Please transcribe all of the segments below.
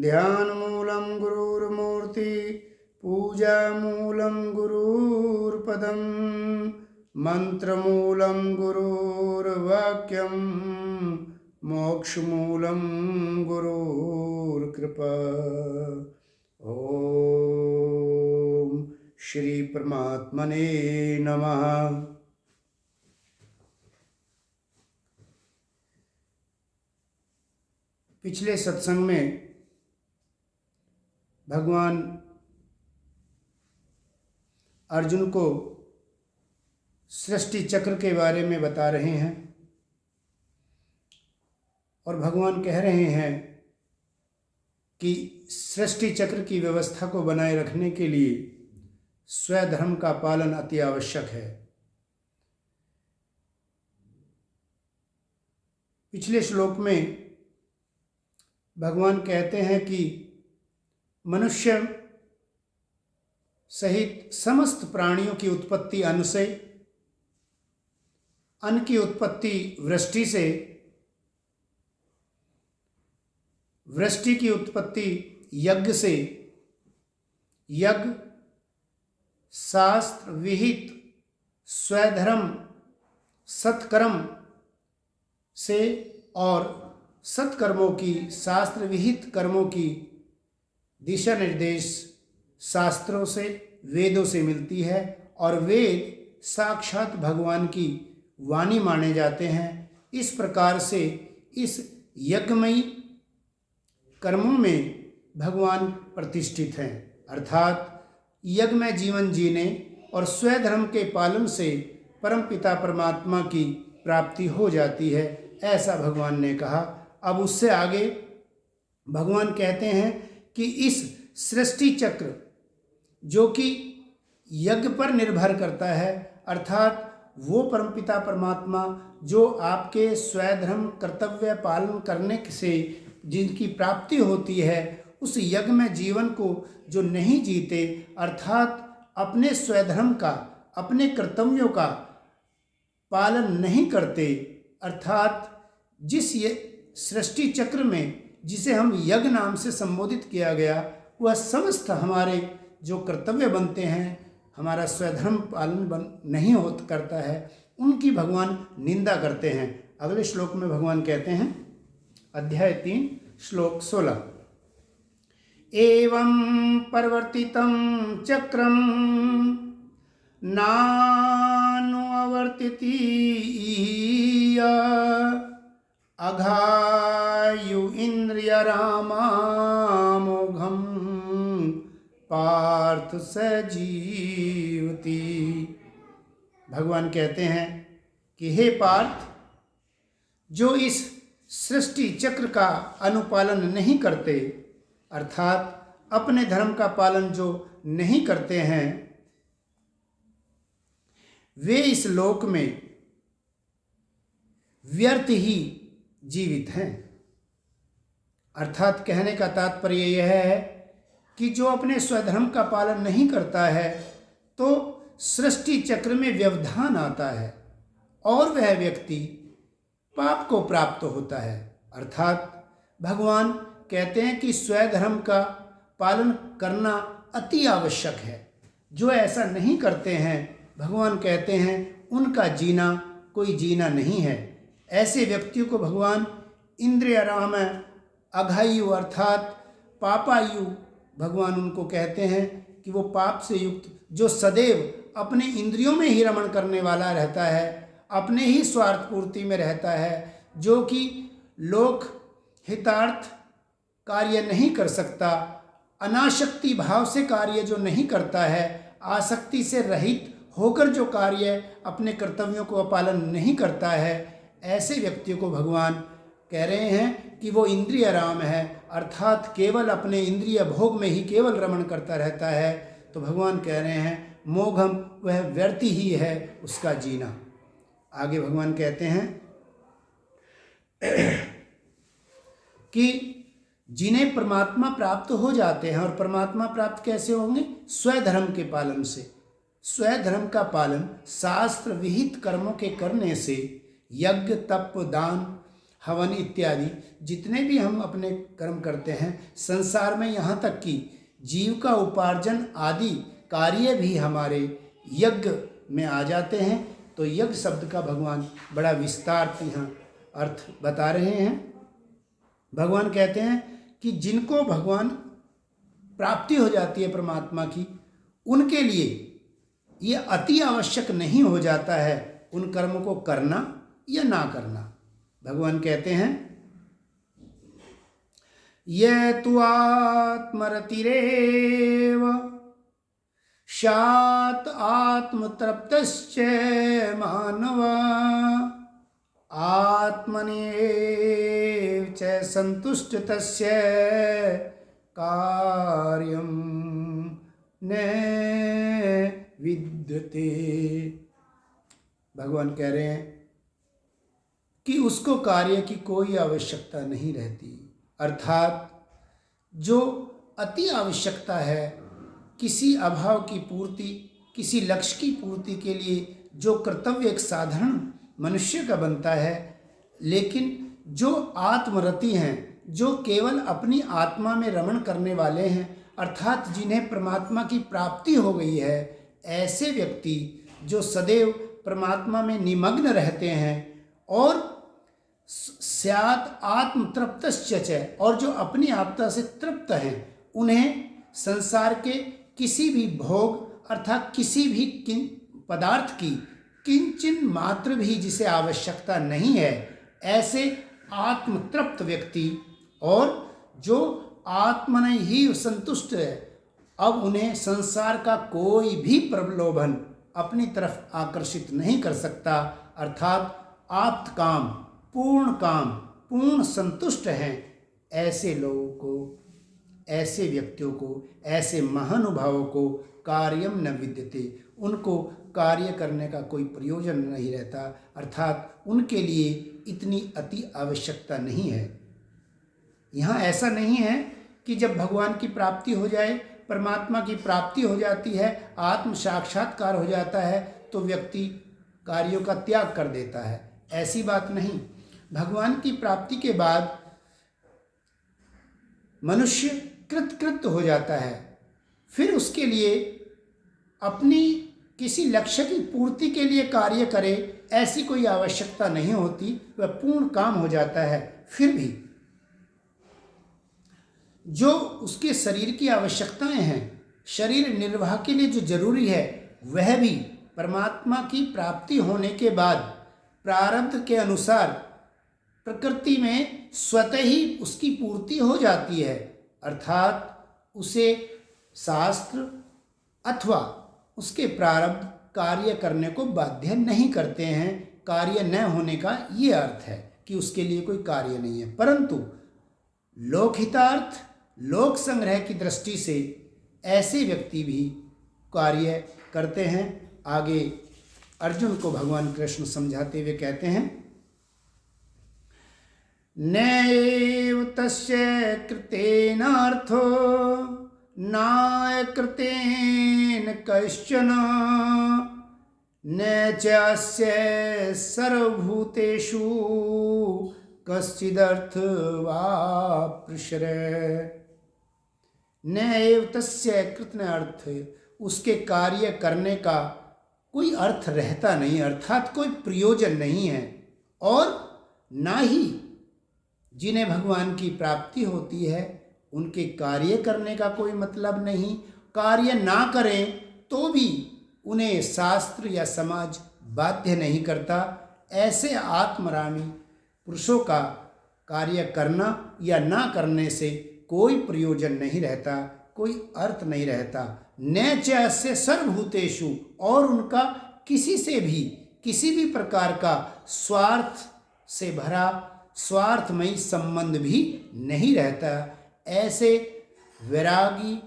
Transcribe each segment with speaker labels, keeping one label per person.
Speaker 1: ध्यानमूलं गुरुर्मूर्ति पूजामूलं गुरुर्पदं मंत्रमूलं गुरुर्वाक्यं मोक्षमूलं गुरुर्कृपा। ओम श्री परमात्मने नमः। पिछले सत्संग में भगवान अर्जुन को सृष्टि चक्र के बारे में बता रहे हैं और भगवान कह रहे हैं कि सृष्टि चक्र की व्यवस्था को बनाए रखने के लिए स्वधर्म का पालन अति आवश्यक है। पिछले श्लोक में भगवान कहते हैं कि मनुष्य सहित समस्त प्राणियों की उत्पत्ति अन्न से, अन्न की उत्पत्ति वृष्टि से, वृष्टि की उत्पत्ति यज्ञ से, यज्ञ शास्त्र विहित स्वधर्म सत्कर्म से और सत्कर्मों की, शास्त्र विहित कर्मों की दिशा निर्देश शास्त्रों से, वेदों से मिलती है और वेद साक्षात भगवान की वाणी माने जाते हैं। इस प्रकार से इस यज्ञमयी कर्मों में भगवान प्रतिष्ठित हैं, अर्थात यज्ञ में जीवन जीने और स्वधर्म के पालन से परमपिता परमात्मा की प्राप्ति हो जाती है, ऐसा भगवान ने कहा। अब उससे आगे भगवान कहते हैं कि इस सृष्टि चक्र जो कि यज्ञ पर निर्भर करता है, अर्थात वो परमपिता परमात्मा जो आपके स्वधर्म कर्तव्य पालन करने से जिनकी प्राप्ति होती है, उस यज्ञ में जीवन को जो नहीं जीते, अर्थात अपने स्वधर्म का, अपने कर्तव्यों का पालन नहीं करते, अर्थात जिस ये सृष्टि चक्र में जिसे हम यज्ञ नाम से संबोधित किया गया, वह समस्त हमारे जो कर्तव्य बनते हैं, हमारा स्वधर्म पालन नहीं करता है, उनकी भगवान निंदा करते हैं। अगले श्लोक में भगवान कहते हैं, अध्याय 3 श्लोक 16, एवं परिवर्तितं चक्रं नानुवर्तिति अघायु इंद्रियरामामोघं पार्थ सजीवति। भगवान कहते हैं कि हे पार्थ, जो इस सृष्टि चक्र का अनुपालन नहीं करते, अर्थात अपने धर्म का पालन जो नहीं करते हैं, वे इस लोक में व्यर्थ ही जीवित हैं। अर्थात कहने का तात्पर्य यह है कि जो अपने स्वधर्म का पालन नहीं करता है तो सृष्टि चक्र में व्यवधान आता है और वह व्यक्ति पाप को प्राप्त होता है। अर्थात भगवान कहते हैं कि स्वधर्म का पालन करना अति आवश्यक है। जो ऐसा नहीं करते हैं, भगवान कहते हैं उनका जीना कोई जीना नहीं है। ऐसे व्यक्तियों को भगवान इंद्रियराम अघायु अर्थात पापायु भगवान उनको कहते हैं कि वो पाप से युक्त, जो सदैव अपने इंद्रियों में ही रमण करने वाला रहता है, अपने ही स्वार्थ पूर्ति में रहता है, जो कि लोक हितार्थ कार्य नहीं कर सकता, अनासक्ति भाव से कार्य जो नहीं करता है, आसक्ति से रहित होकर जो कार्य अपने कर्तव्यों को पालन नहीं करता है, ऐसे व्यक्तियों को भगवान कह रहे हैं कि वो इंद्रिय राम है, अर्थात केवल अपने इंद्रिय भोग में ही केवल रमण करता रहता है। तो भगवान कह रहे हैं मोघम, वह व्यर्थ ही है उसका जीना। आगे भगवान कहते हैं कि जिन्हें परमात्मा प्राप्त हो जाते हैं, और परमात्मा प्राप्त कैसे होंगे? स्वधर्म के पालन से। स्वधर्म का पालन शास्त्र विहित कर्मों के करने से, यज्ञ तप दान हवन इत्यादि जितने भी हम अपने कर्म करते हैं, संसार में यहाँ तक कि जीव का उपार्जन आदि कार्य भी हमारे यज्ञ में आ जाते हैं। तो यज्ञ शब्द का भगवान बड़ा विस्तार से यहाँ अर्थ बता रहे हैं। भगवान कहते हैं कि जिनको भगवान प्राप्ति हो जाती है परमात्मा की, उनके लिए ये अति आवश्यक नहीं हो जाता है उन कर्म को करना या ना करना। भगवान कहते हैं ये तु आत्मरतिरेव शात आत्मतृप्तश्च मानव आत्मनेव च संतुष्ट तस्य कार्यं न विद्यते। भगवान कह रहे हैं कि उसको कार्य की कोई आवश्यकता नहीं रहती, अर्थात जो अति आवश्यकता है किसी अभाव की पूर्ति, किसी लक्ष्य की पूर्ति के लिए जो कर्तव्य एक साधारण मनुष्य का बनता है, लेकिन जो आत्मरति हैं, जो केवल अपनी आत्मा में रमण करने वाले हैं, अर्थात जिन्हें परमात्मा की प्राप्ति हो गई है, ऐसे व्यक्ति जो सदैव परमात्मा में निमग्न रहते हैं और स्यात् आत्मतृप्तश्च, और जो अपनी आत्मा से तृप्त हैं, उन्हें संसार के किसी भी भोग अर्थात किसी भी पदार्थ की किंचन मात्र भी जिसे आवश्यकता नहीं है, ऐसे आत्मतृप्त व्यक्ति और जो आत्मन ही संतुष्ट है, अब उन्हें संसार का कोई भी प्रलोभन अपनी तरफ आकर्षित नहीं कर सकता, अर्थात आप्त काम, पूर्ण संतुष्ट हैं। ऐसे लोगों को, ऐसे व्यक्तियों को, ऐसे महानुभावों को कार्यम न विद्यते, उनको कार्य करने का कोई प्रयोजन नहीं रहता, अर्थात उनके लिए इतनी अति आवश्यकता नहीं है। यहाँ ऐसा नहीं है कि जब भगवान की प्राप्ति हो जाए, परमात्मा की प्राप्ति हो जाती है, आत्म साक्षात्कार हो जाता है, तो व्यक्ति कार्यों का त्याग कर देता है। ऐसी बात नहीं। भगवान की प्राप्ति के बाद मनुष्य कृतकृत्य हो जाता है, फिर उसके लिए अपनी किसी लक्ष्य की पूर्ति के लिए कार्य करे, ऐसी कोई आवश्यकता नहीं होती, वह पूर्ण काम हो जाता है। फिर भी जो उसके शरीर की आवश्यकताएं हैं, शरीर निर्वाह के लिए जो जरूरी है, वह भी परमात्मा की प्राप्ति होने के बाद प्रारब्ध के अनुसार प्रकृति में स्वतः ही उसकी पूर्ति हो जाती है, अर्थात उसे शास्त्र अथवा उसके प्रारब्ध कार्य करने को बाध्य नहीं करते हैं। कार्य न होने का ये अर्थ है कि उसके लिए कोई कार्य नहीं है, परंतु लोकहितार्थ, लोक संग्रह की दृष्टि से ऐसे व्यक्ति भी कार्य करते हैं। आगे अर्जुन को भगवान कृष्ण समझाते हुए कहते हैं नैव तस्य कृतेनार्थो नाकृतेन कश्चन न चास्य सर्वभूतेषु कश्चिदर्थवाप्स्यते। नैव तस्य कृतन अर्थ, उसके कार्य करने का कोई अर्थ रहता नहीं, अर्थात कोई प्रयोजन नहीं है, और ना ही जिन्हें भगवान की प्राप्ति होती है उनके कार्य करने का कोई मतलब नहीं। कार्य ना करें तो भी उन्हें शास्त्र या समाज बाध्य नहीं करता। ऐसे आत्मरामी पुरुषों का कार्य करना या ना करने से कोई प्रयोजन नहीं रहता, कोई अर्थ नहीं रहता। न चास्य सर्वभूतेषु, और उनका किसी से भी किसी भी प्रकार का स्वार्थ से भरा स्वार्थमयी संबंध भी नहीं रहता। ऐसे वैरागी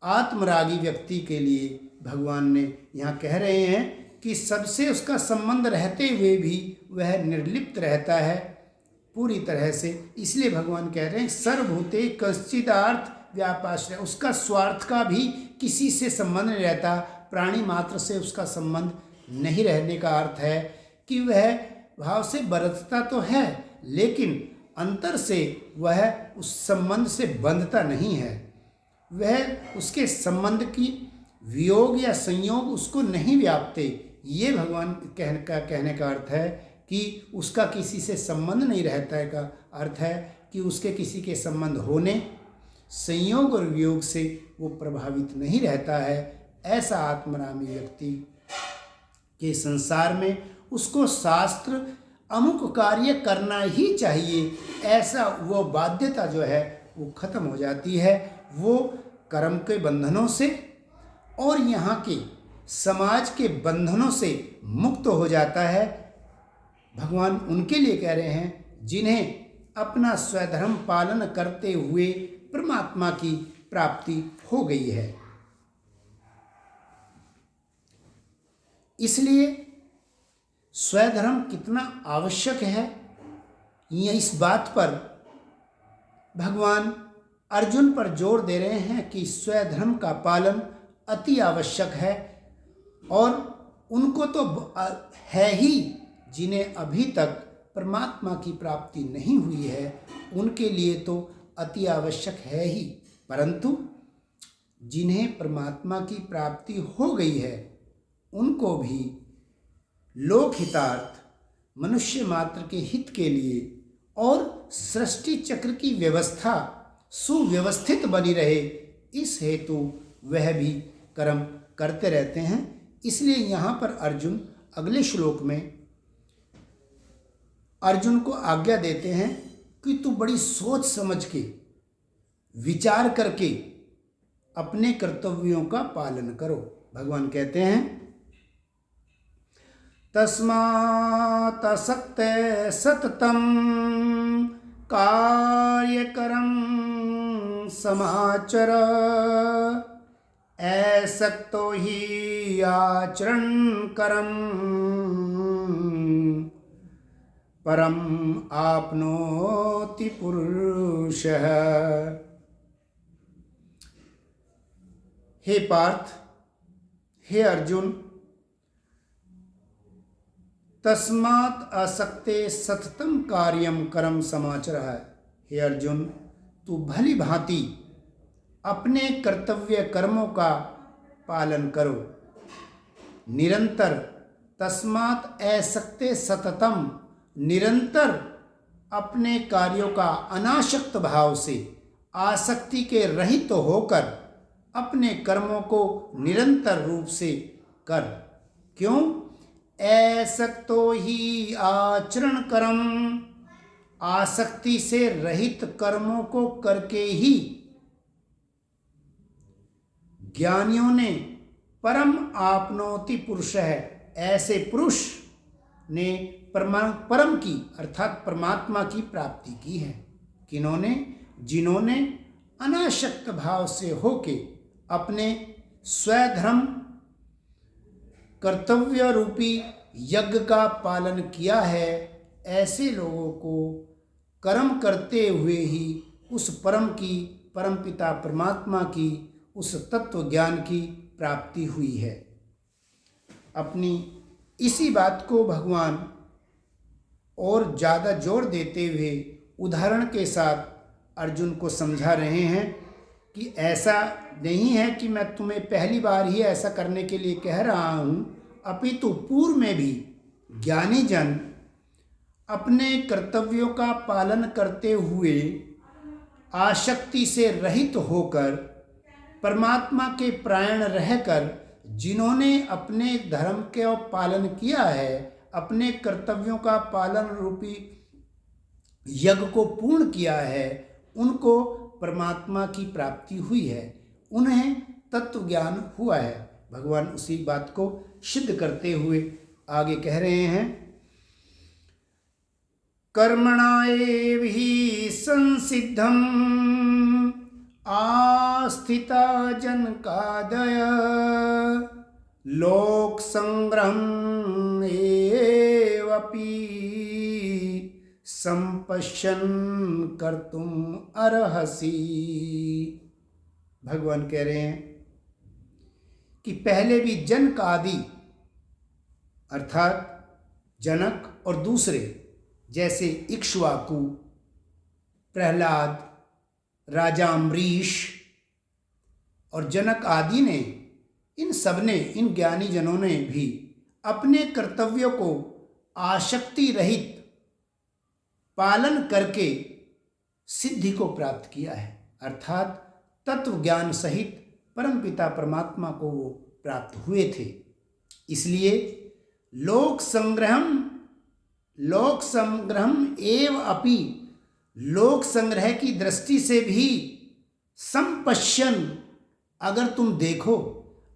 Speaker 1: आत्मरागी व्यक्ति के लिए भगवान ने यहाँ कह रहे हैं कि सबसे उसका संबंध रहते हुए भी वह निर्लिप्त रहता है पूरी तरह से। इसलिए भगवान कह रहे हैं सर्वभूते कश्चिदार्थ व्यापाश्रय, उसका स्वार्थ का भी किसी से संबंध नहीं रहता, प्राणी मात्र से उसका संबंध नहीं रहने का अर्थ है कि वह भाव से बरतता तो है, लेकिन अंतर से वह उस संबंध से बंधता नहीं है, वह उसके संबंध की वियोग या संयोग उसको नहीं व्यापते। ये भगवान कहने का अर्थ है कि उसका किसी से संबंध नहीं रहता है, का अर्थ है कि उसके किसी के संबंध होने, संयोग और वियोग से वो प्रभावित नहीं रहता है। ऐसा आत्मरामी व्यक्ति के संसार में उसको शास्त्र अमुक कार्य करना ही चाहिए, ऐसा वो बाध्यता जो है वो खत्म हो जाती है। वो कर्म के बंधनों से और यहाँ के समाज के बंधनों से मुक्त हो जाता है। भगवान उनके लिए कह रहे हैं जिन्हें अपना स्वधर्म पालन करते हुए परमात्मा की प्राप्ति हो गई है। इसलिए स्वधर्म कितना आवश्यक है, यह इस बात पर भगवान अर्जुन पर जोर दे रहे हैं कि स्वधर्म का पालन अति आवश्यक है। और उनको तो है ही, जिन्हें अभी तक परमात्मा की प्राप्ति नहीं हुई है उनके लिए तो अति आवश्यक है ही, परंतु जिन्हें परमात्मा की प्राप्ति हो गई है उनको भी लोकहितार्थ, मनुष्य मात्र के हित के लिए और सृष्टि चक्र की व्यवस्था सुव्यवस्थित बनी रहे, इस हेतु वह भी कर्म करते रहते हैं। इसलिए यहाँ पर अर्जुन अगले श्लोक में अर्जुन को आज्ञा देते हैं कि तू बड़ी सोच समझ के विचार करके अपने कर्तव्यों का पालन करो। भगवान कहते हैं तस्मात् असक्ते सततं कार्यकरं समाचर असक्तो हि आचरणकरं परम आपनोति पुरुषः। हे पार्थ, हे अर्जुन, तस्मात् असक्ते सततं कार्यम करम समाचर है। हे अर्जुन, तू भली भांति अपने कर्तव्य कर्मों का पालन करो निरंतर। तस्मात् असक्ते सततम, निरंतर अपने कार्यों का अनासक्त भाव से, आसक्ति के रहित होकर अपने कर्मों को निरंतर रूप से कर। क्यों? असक्तो ही आचरण कर्म, आसक्ति से रहित कर्मों को करके ही ज्ञानियों ने परम आपनोति पुरुष है, ऐसे पुरुष ने परम की अर्थात परमात्मा की प्राप्ति की है। किन्होंने? जिन्होंने अनासक्त भाव से होके अपने स्वधर्म कर्तव्य रूपी यज्ञ का पालन किया है। ऐसे लोगों को कर्म करते हुए ही उस परम की, परमपिता परमात्मा की, उस तत्व ज्ञान की प्राप्ति हुई है। अपनी इसी बात को भगवान और ज़्यादा जोर देते हुए उदाहरण के साथ अर्जुन को समझा रहे हैं कि ऐसा नहीं है कि मैं तुम्हें पहली बार ही ऐसा करने के लिए कह रहा हूँ, अपितु पूर्व में भी ज्ञानी जन अपने कर्तव्यों का पालन करते हुए आसक्ति से रहित होकर परमात्मा के प्राण रहकर जिन्होंने अपने धर्म का पालन किया है, अपने कर्तव्यों का पालन रूपी यज्ञ को पूर्ण किया है, उनको परमात्मा की प्राप्ति हुई है, उन्हें तत्व ज्ञान हुआ है। भगवान उसी बात को सिद्ध करते हुए आगे कह रहे हैं कर्मणाएव हि संसिद्धम आस्थिता जनकादय लोक संग्रहम् एवपि संपश्यन् कर्तुम् अर्हसि। भगवान कह रहे हैं कि पहले भी जनक आदि अर्थात जनक और दूसरे जैसे इक्ष्वाकु, प्रहलाद, राजा अम्बरीश और जनक आदि ने, इन सबने, इन ज्ञानी जनों ने भी अपने कर्तव्यों को आसक्ति रहित पालन करके सिद्धि को प्राप्त किया है, अर्थात तत्व ज्ञान सहित परमपिता परमात्मा को वो प्राप्त हुए थे। इसलिए लोक संग्रहम एव अपि, लोक संग्रह की दृष्टि से भी संपश्यन, अगर तुम देखो,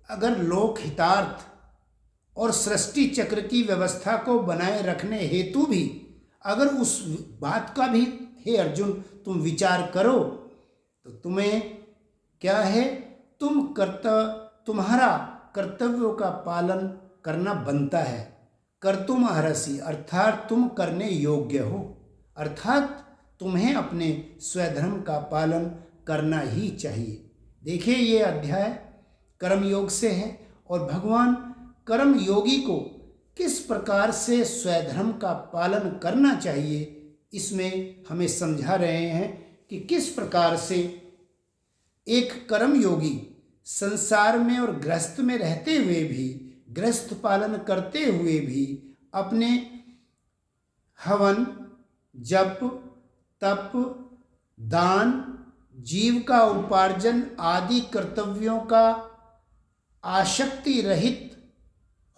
Speaker 1: अगर लोक हितार्थ और सृष्टि चक्र की व्यवस्था को बनाए रखने हेतु भी अगर उस बात का भी हे अर्जुन तुम विचार करो, तो तुम्हें क्या है, तुम्हारा कर्तव्यों का पालन करना बनता है। कर्तुम अर्हसि, अर्थात तुम करने योग्य हो, अर्थात तुम्हें अपने स्वधर्म का पालन करना ही चाहिए। देखिए, ये अध्याय कर्मयोग से है और भगवान कर्म योगी को किस प्रकार से स्वधर्म का पालन करना चाहिए, इसमें हमें समझा रहे हैं कि किस प्रकार से एक कर्म योगी संसार में और गृहस्थ में रहते हुए भी, गृहस्थ पालन करते हुए भी अपने हवन, जप, तप, दान, जीव का उपार्जन आदि कर्तव्यों का आसक्ति रहित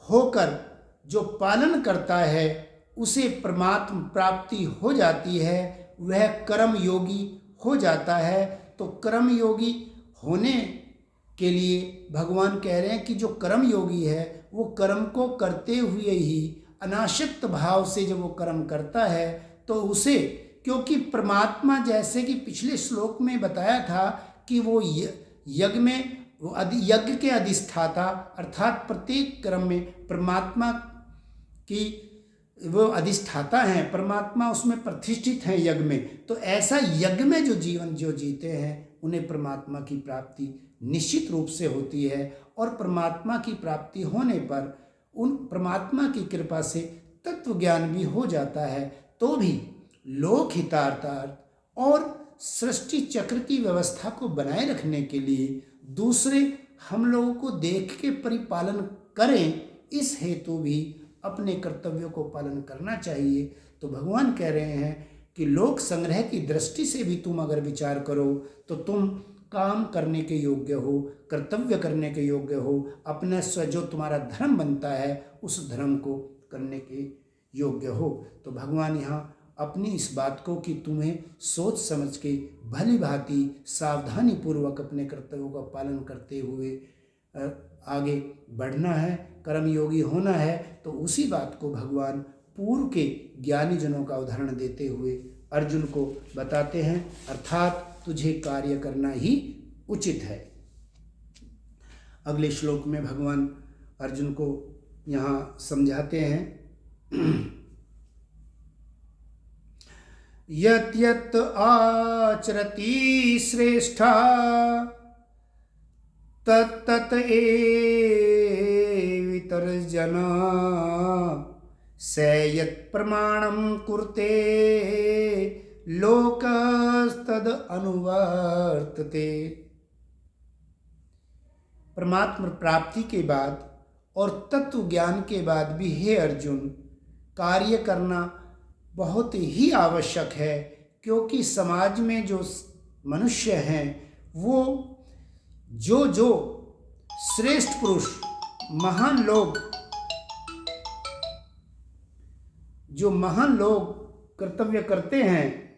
Speaker 1: होकर जो पालन करता है, उसे परमात्म प्राप्ति हो जाती है, वह कर्म योगी हो जाता है। तो कर्म योगी होने के लिए भगवान कह रहे हैं कि जो कर्म योगी है वो कर्म को करते हुए ही अनासक्त भाव से जब वो कर्म करता है तो उसे, क्योंकि परमात्मा, जैसे कि पिछले श्लोक में बताया था कि वो यज्ञ के अधिष्ठाता, अर्थात प्रत्येक कर्म में परमात्मा की वो अधिष्ठाता हैं, परमात्मा उसमें प्रतिष्ठित हैं यज्ञ में। तो ऐसा यज्ञ में जो जीवन जो जीते हैं उन्हें परमात्मा की प्राप्ति निश्चित रूप से होती है, और परमात्मा की प्राप्ति होने पर उन परमात्मा की कृपा से तत्व ज्ञान भी हो जाता है। तो भी लोक हितार्थ और सृष्टि चक्र की व्यवस्था को बनाए रखने के लिए दूसरे हम लोगों को देख के परिपालन करें, इस हेतु भी अपने कर्तव्यों को पालन करना चाहिए। तो भगवान कह रहे हैं कि लोक संग्रह की दृष्टि से भी तुम अगर विचार करो तो तुम काम करने के योग्य हो, कर्तव्य करने के योग्य हो, अपने जो तुम्हारा धर्म बनता है उस धर्म को करने के योग्य हो। तो भगवान यहाँ अपनी इस बात को कि तुम्हें सोच समझ के भली भांति सावधानी पूर्वक अपने कर्तव्यों का पालन करते हुए आगे बढ़ना है, कर्मयोगी होना है, तो उसी बात को भगवान पूर्व के ज्ञानी जनों का उदाहरण देते हुए अर्जुन को बताते हैं, अर्थात तुझे कार्य करना ही उचित है। अगले श्लोक में भगवान अर्जुन को यहाँ समझाते हैं, यत् यत् आचरति श्रेष्ठा तत् एवितर्जना स यत् प्रमाणं कुरुते लोकस्तद अनुवर्तते। परमात्मा प्राप्ति के बाद और तत्व ज्ञान के बाद भी हे अर्जुन, कार्य करना बहुत ही आवश्यक है, क्योंकि समाज में जो मनुष्य हैं वो जो श्रेष्ठ पुरुष, महान लोग, जो महान लोग कर्तव्य करते हैं,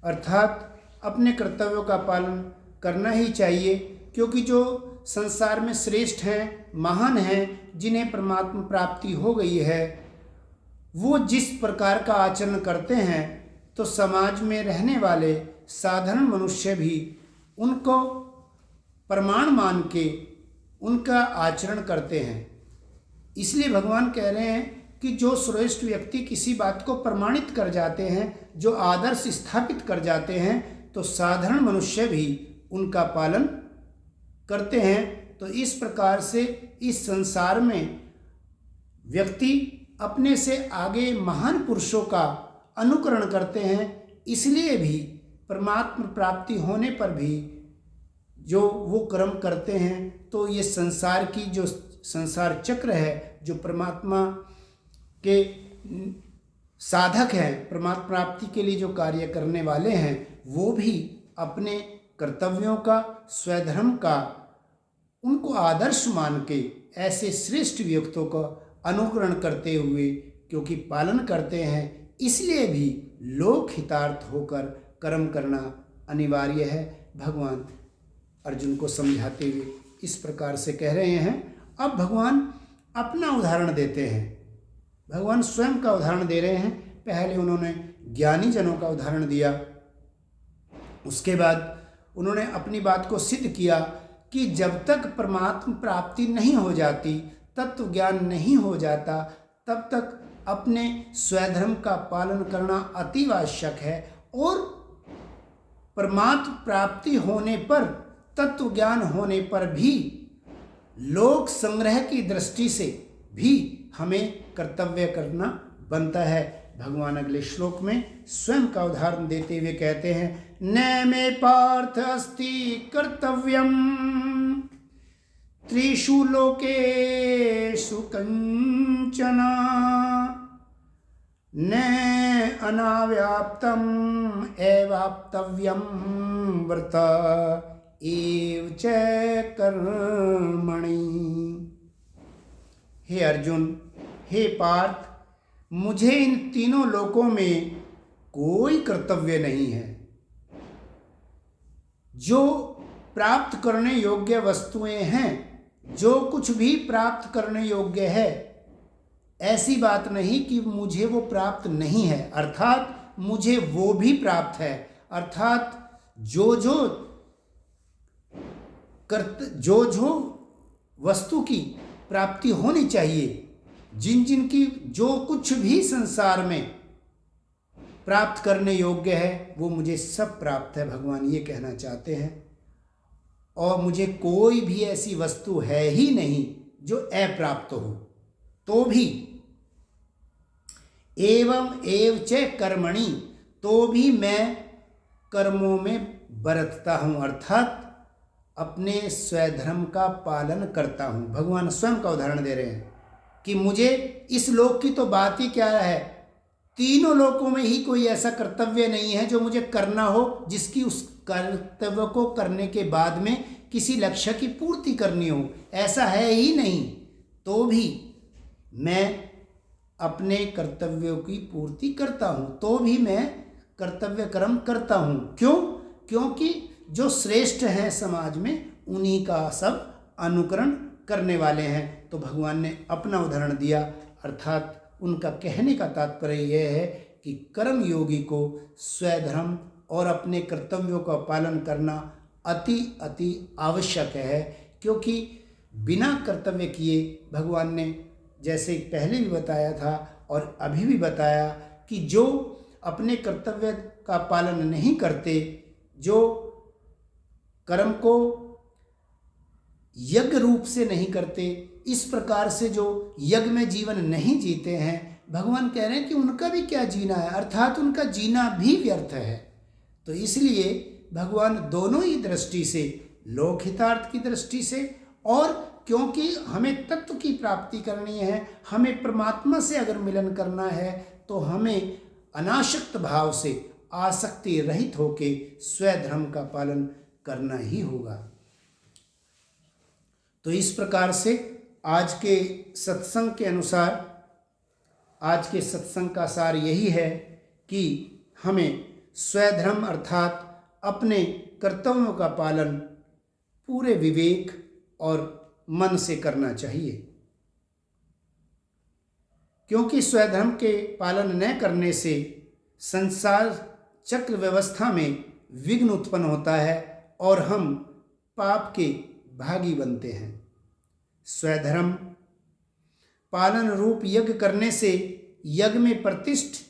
Speaker 1: अर्थात अपने कर्तव्यों का पालन करना ही चाहिए, क्योंकि जो संसार में श्रेष्ठ हैं, महान हैं, जिन्हें परमात्मा प्राप्ति हो गई है, वो जिस प्रकार का आचरण करते हैं तो समाज में रहने वाले साधारण मनुष्य भी उनको प्रमाण मान के उनका आचरण करते हैं। इसलिए भगवान कह रहे हैं कि जो श्रेष्ठ व्यक्ति किसी बात को प्रमाणित कर जाते हैं, जो आदर्श स्थापित कर जाते हैं, तो साधारण मनुष्य भी उनका पालन करते हैं। तो इस प्रकार से इस संसार में व्यक्ति अपने से आगे महान पुरुषों का अनुकरण करते हैं। इसलिए भी परमात्मा प्राप्ति होने पर भी जो वो कर्म करते हैं, तो ये संसार की जो संसार चक्र है, जो परमात्मा के साधक हैं, परमात्मा प्राप्ति के लिए जो कार्य करने वाले हैं, वो भी अपने कर्तव्यों का, स्वधर्म का, उनको आदर्श मान के ऐसे श्रेष्ठ व्यक्तियों का अनुकरण करते हुए क्योंकि पालन करते हैं, इसलिए भी लोक हितार्थ होकर कर्म करना अनिवार्य है। भगवान अर्जुन को समझाते हुए इस प्रकार से कह रहे हैं। अब भगवान अपना उदाहरण देते हैं, भगवान स्वयं का उदाहरण दे रहे हैं। पहले उन्होंने ज्ञानी जनों का उदाहरण दिया, उसके बाद उन्होंने अपनी बात को सिद्ध किया कि जब तक परमात्मा प्राप्ति नहीं हो जाती, तत्व ज्ञान नहीं हो जाता, तब तक अपने स्वधर्म का पालन करना अति आवश्यक है। और परमात्मा प्राप्ति होने पर, तत्व ज्ञान होने पर भी लोक संग्रह की दृष्टि से भी हमें कर्तव्य करना बनता है। भगवान अगले श्लोक में स्वयं का उदाहरण देते हुए कहते हैं, न मे पार्थ अस्ति कर्तव्यम त्रिषु लोकेषु कंचन न अनाव्याप्तम एवाप्तव्यम व्रत एव च कर्मणि। हे अर्जुन, हे पार्थ, मुझे इन तीनों लोकों में कोई कर्तव्य नहीं है। जो प्राप्त करने योग्य वस्तुएं हैं, जो कुछ भी प्राप्त करने योग्य है, ऐसी बात नहीं कि मुझे वो प्राप्त नहीं है, अर्थात मुझे वो भी प्राप्त है। अर्थात जो जो वस्तु की प्राप्ति होनी चाहिए, जिन की जो कुछ भी संसार में प्राप्त करने योग्य है, वो मुझे सब प्राप्त है, भगवान ये कहना चाहते हैं। और मुझे कोई भी ऐसी वस्तु है ही नहीं जो अप्राप्त हो। तो भी एवं एव च कर्मणि, तो भी मैं कर्मों में बरतता हूँ, अर्थात अपने स्वधर्म का पालन करता हूँ। भगवान स्वयं का उदाहरण दे रहे हैं कि मुझे इस लोक की तो बात ही क्या है, तीनों लोकों में ही कोई ऐसा कर्तव्य नहीं है जो मुझे करना हो, जिसकी उस कर्तव्य को करने के बाद में किसी लक्ष्य की पूर्ति करनी हो, ऐसा है ही नहीं। तो भी मैं अपने कर्तव्यों की पूर्ति करता हूँ, तो भी मैं कर्तव्य कर्म करता हूँ। क्यों? क्योंकि जो श्रेष्ठ हैं समाज में, उन्हीं का सब अनुकरण करने वाले हैं। तो भगवान ने अपना उदाहरण दिया, अर्थात उनका कहने का तात्पर्य यह है कि कर्म योगी को स्वधर्म और अपने कर्तव्यों का पालन करना अति आवश्यक है। क्योंकि बिना कर्तव्य किए, भगवान ने जैसे पहले भी बताया था और अभी भी बताया कि जो अपने कर्तव्य का पालन नहीं करते, जो कर्म को यज्ञ रूप से नहीं करते, इस प्रकार से जो यज्ञ में जीवन नहीं जीते हैं, भगवान कह रहे हैं कि उनका भी क्या जीना है, अर्थात उनका जीना भी व्यर्थ है। तो इसलिए भगवान दोनों ही दृष्टि से, लोक हितार्थ की दृष्टि से, और क्योंकि हमें तत्व की प्राप्ति करनी है, हमें परमात्मा से अगर मिलन करना है, तो हमें अनासक्त भाव से, आसक्ति रहित होके स्वधर्म का पालन करना ही होगा। तो इस प्रकार से आज के सत्संग के अनुसार, आज के सत्संग का सार यही है कि हमें स्वधर्म अर्थात अपने कर्तव्यों का पालन पूरे विवेक और मन से करना चाहिए, क्योंकि स्वधर्म के पालन न करने से संसार चक्र व्यवस्था में विघ्न उत्पन्न होता है और हम पाप के भागी बनते हैं। स्वधर्म पालन रूप यज्ञ करने से यज्ञ में प्रतिष्ठित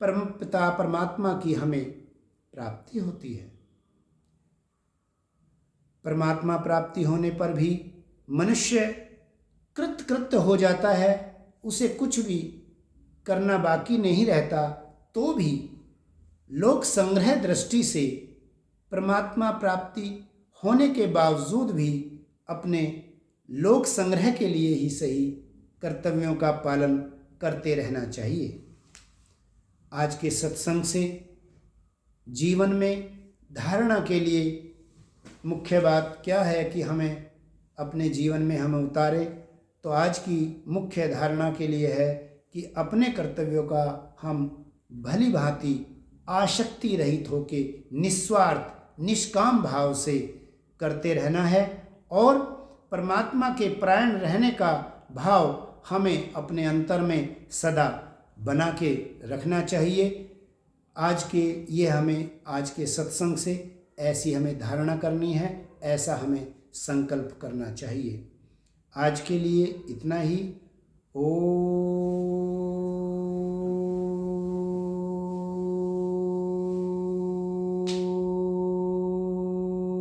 Speaker 1: परमपिता परमात्मा की हमें प्राप्ति होती है। परमात्मा प्राप्ति होने पर भी मनुष्य कृतकृत्य हो जाता है, उसे कुछ भी करना बाकी नहीं रहता, तो भी लोक संग्रह दृष्टि से परमात्मा प्राप्ति होने के बावजूद भी अपने लोक संग्रह के लिए ही सही कर्तव्यों का पालन करते रहना चाहिए। आज के सत्संग से जीवन में धारणा के लिए मुख्य बात क्या है कि हमें अपने जीवन में हम उतारें, तो आज की मुख्य धारणा के लिए है कि अपने कर्तव्यों का हम भली भांति आसक्ति रहित होके निस्वार्थ निष्काम भाव से करते रहना है और परमात्मा के परायण रहने का भाव हमें अपने अंतर में सदा बना के रखना चाहिए। आज के सत्संग से ऐसी हमें धारणा करनी है, ऐसा हमें संकल्प करना चाहिए। आज के लिए इतना ही। ओम